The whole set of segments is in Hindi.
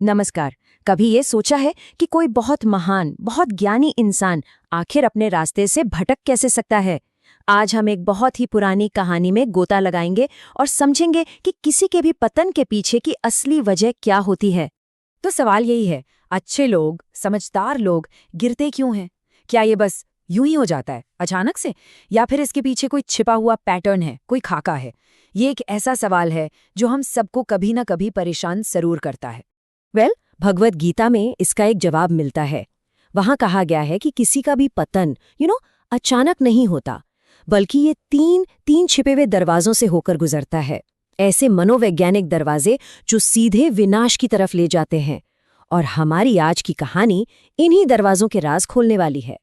नमस्कार। कभी ये सोचा है कि कोई बहुत महान, बहुत ज्ञानी इंसान आखिर अपने रास्ते से भटक कैसे सकता है? आज हम एक बहुत ही पुरानी कहानी में गोता लगाएंगे और समझेंगे कि किसी के भी पतन के पीछे की असली वजह क्या होती है। तो सवाल यही है, अच्छे लोग, समझदार लोग गिरते क्यों हैं? क्या ये बस यूं ही हो जाता है अचानक से, या फिर इसके पीछे कोई छिपा हुआ पैटर्न है, कोई खाका है? ये एक ऐसा सवाल है जो हम सबको कभी ना कभी परेशान जरूर करता है। भगवत गीता में इसका एक जवाब मिलता है। वहां कहा गया है कि किसी का भी पतन अचानक नहीं होता, बल्कि ये तीन छिपे हुए दरवाजों से होकर गुजरता है। ऐसे मनोवैज्ञानिक दरवाजे जो सीधे विनाश की तरफ ले जाते हैं। और हमारी आज की कहानी इन्हीं दरवाजों के राज खोलने वाली है।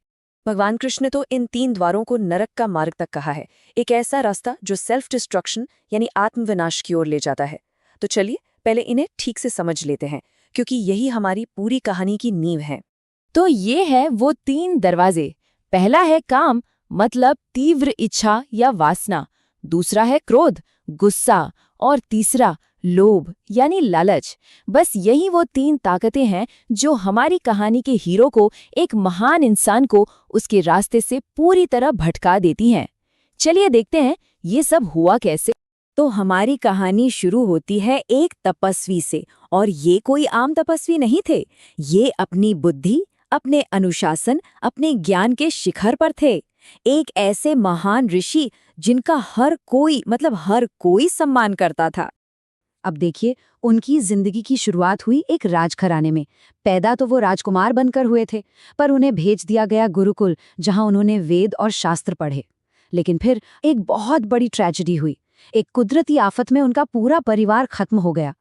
भगवान कृष्ण ने तो इन 3 द्वारों को नरक का मार्ग तक कहा है, एक ऐसा रास्ता जो सेल्फ डिस्ट्रक्शन यानी आत्मविनाश की ओर ले जाता है। तो चलिए पहले इन्हें ठीक से समझ लेते हैं, क्योंकि यही हमारी पूरी कहानी की नींव है। तो ये है वो 3 दरवाजे। पहला है काम, मतलब तीव्र इच्छा या वासना। दूसरा है क्रोध, गुस्सा। और तीसरा लोभ यानी लालच। बस यही वो 3 ताकतें हैं जो हमारी कहानी के हीरो को, एक महान इंसान को, उसके रास्ते से पूरी तरह भटका देती हैं। चलिए देखते हैं ये सब हुआ कैसे। तो हमारी कहानी शुरू होती है एक तपस्वी से, और ये कोई आम तपस्वी नहीं थे। ये अपनी बुद्धि, अपने अनुशासन, अपने ज्ञान के शिखर पर थे। एक ऐसे महान ऋषि जिनका हर कोई सम्मान करता था। अब देखिए, उनकी जिंदगी की शुरुआत हुई एक राजघराने में। पैदा तो वो राजकुमार बनकर हुए थे, पर उन्हें भेज दिया गया गुरुकुल, जहां उन्होंने वेद और शास्त्र पढ़े। लेकिन फिर एक बहुत बड़ी ट्रेजेडी हुई। एक कुदरती आफत में उनका पूरा परिवार खत्म हो गया,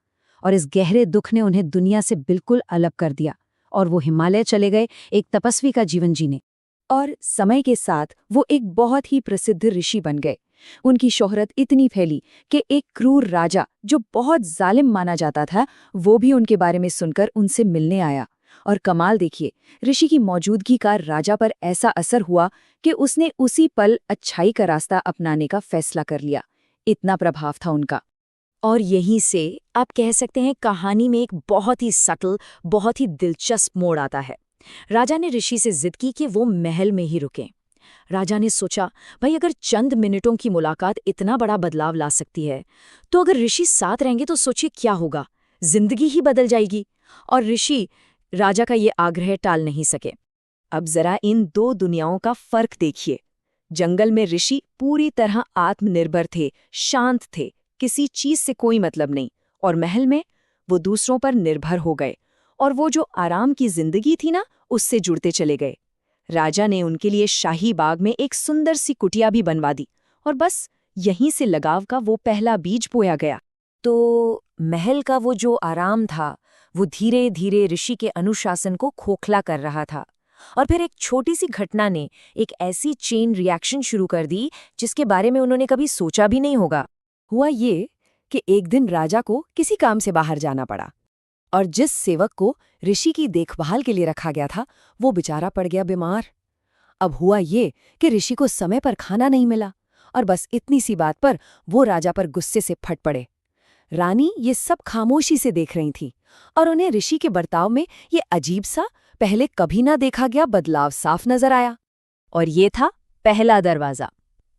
और इस गहरे दुख ने उन्हें दुनिया से बिल्कुल अलग कर दिया। और वो हिमालय चले गए एक तपस्वी का जीवन जीने। और समय के साथ वो एक बहुत ही प्रसिद्ध ऋषि बन गए। उनकी शोहरत इतनी फैली कि एक क्रूर राजा, जो बहुत जालिम माना जाता था, वो भी उनके बारे में सुनकर उनसे मिलने आया। और कमाल देखिए, ऋषि की मौजूदगी का राजा पर ऐसा असर हुआ कि उसने उसी पल अच्छाई का रास्ता अपनाने का फैसला कर लिया। इतना प्रभाव था उनका। और यहीं से आप कह सकते हैं कहानी में एक बहुत ही सटल, बहुत ही दिलचस्प मोड़ आता है। राजा ने ऋषि से जिद की कि वो महल में ही रुकें। राजा ने सोचा, भाई अगर चंद मिनटों की मुलाकात इतना बड़ा बदलाव ला सकती है, तो अगर ऋषि साथ रहेंगे तो सोचिए क्या होगा, जिंदगी ही बदल जाएगी। और ऋषि राजा का ये आग्रह टाल नहीं सके। अब जरा इन 2 दुनियाओं का फर्क देखिए। जंगल में ऋषि पूरी तरह आत्मनिर्भर थे, शांत थे, किसी चीज से कोई मतलब नहीं। और महल में वो दूसरों पर निर्भर हो गए, और वो जो आराम की जिंदगी थी ना, उससे जुड़ते चले गए। राजा ने उनके लिए शाही बाग में एक सुंदर सी कुटिया भी बनवा दी, और बस यहीं से लगाव का वो पहला बीज बोया गया। तो महल का वो जो आराम था, वो धीरे धीरे ऋषि के अनुशासन को खोखला कर रहा था। और फिर एक छोटी सी घटना ने एक ऐसी चेन रिएक्शन शुरू कर दी जिसके बारे में उन्होंने कभी सोचा भी नहीं होगा। हुआ ये कि एक दिन राजा को किसी काम से बाहर जाना पड़ा, और जिस सेवक को ऋषि की देखभाल के लिए रखा गया था, वो बेचारा पड़ गया बीमार। अब हुआ ये कि ऋषि को समय पर खाना नहीं मिला, और बस इतनी सी बात पर वो राजा पर गुस्से से फट पड़े। रानी ये सब खामोशी से देख रही थी, और उन्हें ऋषि के बर्ताव में ये अजीब सा, पहले कभी ना देखा गया बदलाव साफ नजर आया। और ये था पहला दरवाजा,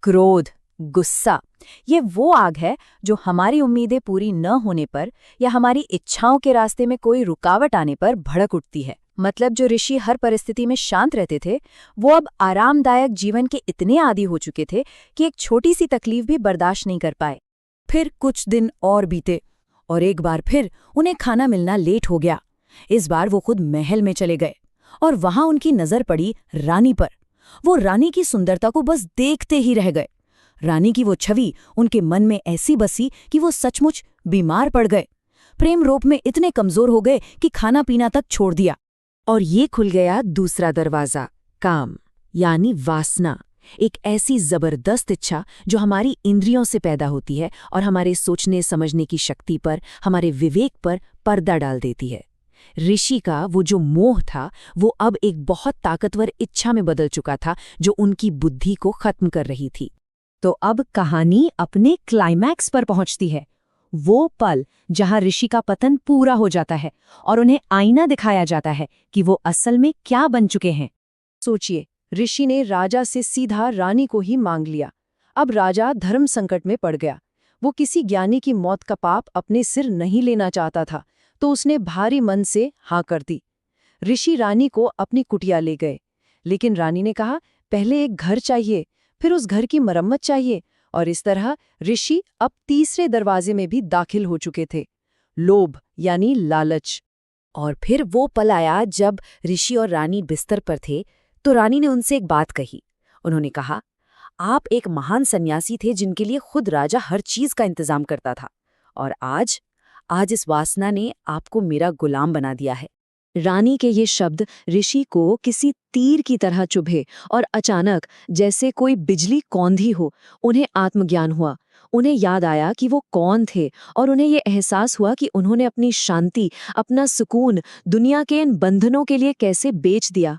क्रोध, गुस्सा। ये वो आग है जो हमारी उम्मीदें पूरी न होने पर, या हमारी इच्छाओं के रास्ते में कोई रुकावट आने पर भड़क उठती है। मतलब जो ऋषि हर परिस्थिति में शांत रहते थे, वो अब आरामदायक जीवन के इतने आदी हो चुके थे कि एक छोटी सी तकलीफ भी बर्दाश्त नहीं कर पाए। फिर कुछ दिन और बीते, और एक बार फिर उन्हें खाना मिलना लेट हो गया। इस बार वो खुद महल में चले गए, और वहां उनकी नजर पड़ी रानी पर। वो रानी की सुंदरता को बस देखते ही रह गए। रानी की वो छवि उनके मन में ऐसी बसी कि वो सचमुच बीमार पड़ गए। प्रेम रोप में इतने कमजोर हो गए कि खाना पीना तक छोड़ दिया। और ये खुल गया दूसरा दरवाजा, काम यानी वासना। एक ऐसी जबरदस्त इच्छा जो हमारी इंद्रियों से पैदा होती है और हमारे सोचने समझने की शक्ति पर, हमारे विवेक पर पर्दा डाल देती है। ऋषि का वो जो मोह था, वो अब एक बहुत ताकतवर इच्छा में बदल चुका था, जो उनकी बुद्धि को खत्म कर रही थी। तो अब कहानी अपने क्लाइमैक्स पर पहुंचती है। वो पल जहां ऋषि का पतन पूरा हो जाता है और उन्हें आईना दिखाया जाता है कि वो असल में क्या बन चुके हैं। सोचिए, ऋषि ने राजा से सीधा रानी को ही मांग लिया। अब राजा धर्म संकट में पड़ गया। वो किसी ज्ञानी की मौत का पाप अपने सिर नहीं लेना चाहता था, तो उसने भारी मन से हाँ कर दी। ऋषि रानी को अपनी कुटिया ले गए, लेकिन रानी ने कहा पहले एक घर चाहिए, फिर उस घर की मरम्मत चाहिए। और इस तरह ऋषि अब तीसरे दरवाजे में भी दाखिल हो चुके थे, लोभ यानी लालच। और फिर वो पल आया जब ऋषि और रानी बिस्तर पर थे, तो रानी ने उनसे एक बात कही। उन्होंने कहा, आप एक महान सन्यासी थे जिनके लिए खुद राजा हर चीज का इंतजाम करता था, और आज इस वासना ने आपको मेरा गुलाम बना दिया है। रानी के ये शब्द ऋषि को किसी तीर की तरह चुभे और अचानक जैसे कोई बिजली कौंधी हो, उन्हें आत्मज्ञान हुआ। उन्हें याद आया कि वो कौन थे, और उन्हें ये एहसास हुआ कि उन्होंने अपनी शांति, अपना सुकून दुनिया के इन बंधनों के लिए कैसे बेच दिया।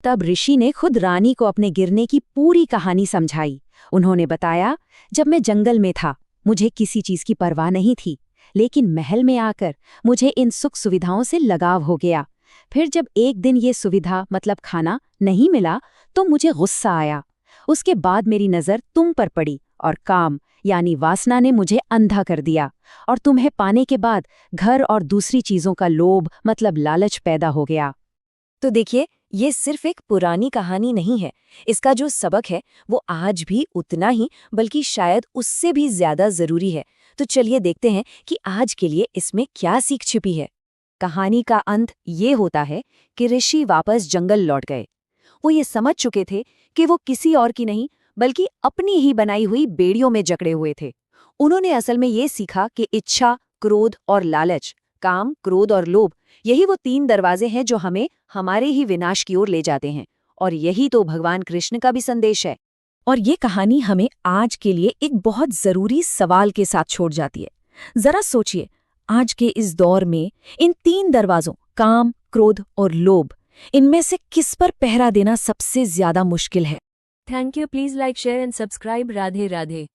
तब ऋषि ने खुद रानी को अपने गिरने की पूरी कहानी समझाई। उन्होंने बताया, जब मैं जंगल में था मुझे किसी चीज की परवाह नहीं थी, लेकिन महल में आकर मुझे इन सुख सुविधाओं से लगाव हो गया। फिर जब एक दिन ये सुविधा मतलब खाना नहीं मिला तो मुझे गुस्सा आया। उसके बाद मेरी नज़र तुम पर पड़ी और काम यानी वासना ने मुझे अंधा कर दिया, और तुम्हें पाने के बाद घर और दूसरी चीजों का लोभ मतलब लालच पैदा हो गया। तो देखिए, ये सिर्फ एक पुरानी कहानी नहीं है। इसका जो सबक है वो आज भी उतना ही, बल्कि शायद उससे भी ज्यादा जरूरी है। तो चलिए देखते हैं कि आज के लिए इसमें क्या सीख छिपी है। कहानी का अंत ये होता है कि ऋषि वापस जंगल लौट गए। वो ये समझ चुके थे कि वो किसी और की नहीं बल्कि अपनी ही बनाई हुई बेड़ियों में जकड़े हुए थे। उन्होंने असल में ये सीखा कि इच्छा, क्रोध और लालच, काम, क्रोध और लोभ, यही वो 3 दरवाजे हैं जो हमें हमारे ही विनाश की ओर ले जाते हैं। और यही तो भगवान कृष्ण का भी संदेश है। और ये कहानी हमें आज के लिए एक बहुत जरूरी सवाल के साथ छोड़ जाती है। जरा सोचिए, आज के इस दौर में इन 3 दरवाजों काम, क्रोध और लोभ, इनमें से किस पर पहरा देना सबसे ज्यादा मुश्किल है? Thank you. Please like, share and subscribe. Radhe Radhe.